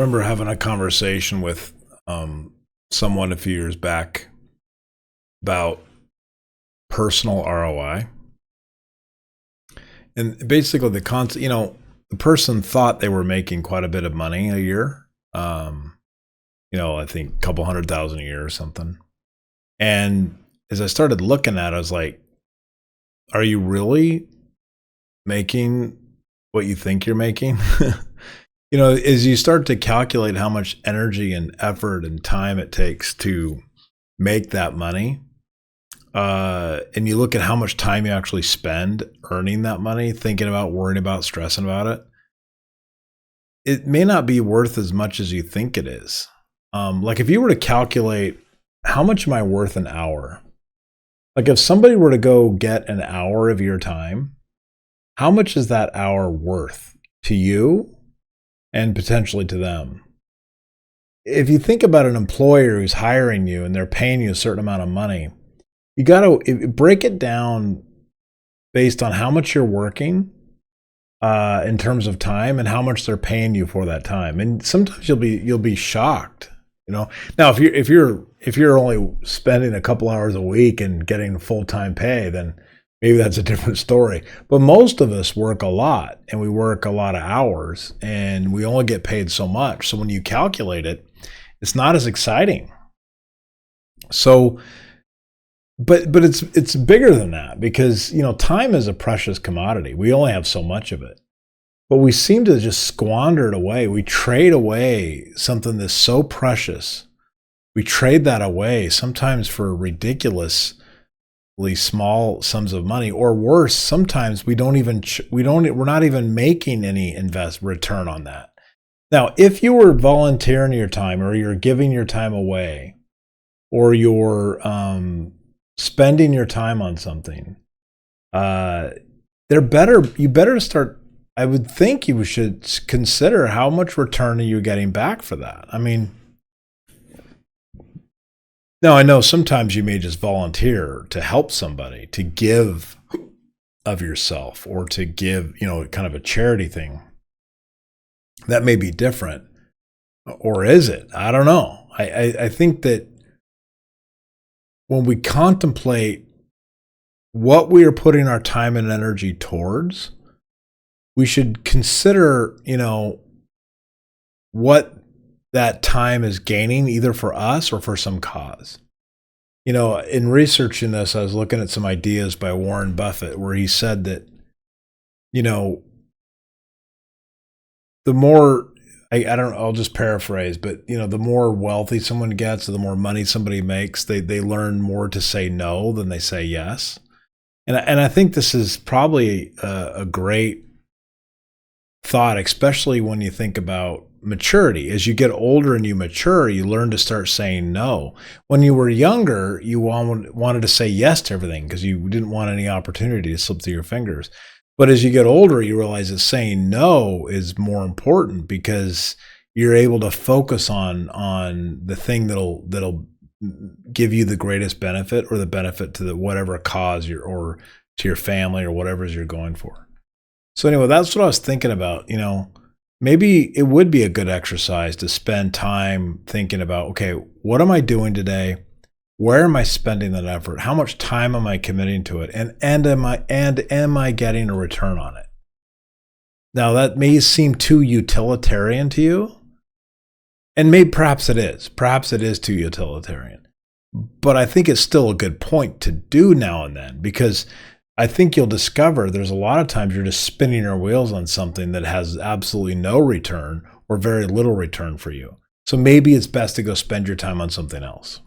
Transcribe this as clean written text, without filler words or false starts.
remember having a conversation with someone a few years back about personal ROI. And basically the concept, the person thought they were making quite a bit of money a year. I think a couple 100,000 a year or something. And as I started looking at it, I was like, are you really making what you think you're making? As you start to calculate how much energy and effort and time it takes to make that money, and you look at how much time you actually spend earning that money, thinking about, worrying about, stressing about it, it may not be worth as much as you think it is. Like if you were to calculate how much am I worth an hour? Like if somebody were to go get an hour of your time, how much is that hour worth to you and potentially to them? If you think about an employer who's hiring you and they're paying you a certain amount of money, you got to break it down based on how much you're working in terms of time and how much they're paying you for that time. And sometimes you'll be shocked. Now, if you're only spending a couple hours a week and getting full-time pay, then maybe that's a different story. But most of us work a lot and we work a lot of hours and we only get paid so much. So when you calculate it, it's not as exciting. So, but it's bigger than that because, time is a precious commodity. We only have so much of it. But we seem to just squander it away. We trade away something that's so precious. We trade that away sometimes for ridiculously small sums of money, or worse, sometimes we're not even making any return on that. Now, if you were volunteering your time, or you're giving your time away, or you're spending your time on something, you better start. I would think you should consider how much return are you getting back for that. I mean, now I know sometimes you may just volunteer to help somebody, to give of yourself, or to give, kind of a charity thing. That may be different. Or is it? I don't know. I think that when we contemplate what we are putting our time and energy towards, we should consider, what that time is gaining either for us or for some cause. In researching this, I was looking at some ideas by Warren Buffett where he said that, the more, I'll just paraphrase, but, the more wealthy someone gets, or the more money somebody makes, they learn more to say no than they say yes. And I think this is probably a great thought, especially when you think about maturity. As you get older and you mature, you learn to start saying no. When you were younger, you wanted to say yes to everything because you didn't want any opportunity to slip through your fingers. But as you get older, you realize that saying no is more important because you're able to focus on the thing that'll give you the greatest benefit, or the benefit to whatever cause or to your family, or whatever it is you're going for. So anyway, that's what I was thinking about. Maybe it would be a good exercise to spend time thinking about, okay, what am I doing today? Where am I spending that effort? How much time am I committing to it? And am I getting a return on it? Now that may seem too utilitarian to you, and perhaps it is. Perhaps it is too utilitarian. But I think it's still a good point to do now and then, because I think you'll discover there's a lot of times you're just spinning your wheels on something that has absolutely no return or very little return for you. So maybe it's best to go spend your time on something else.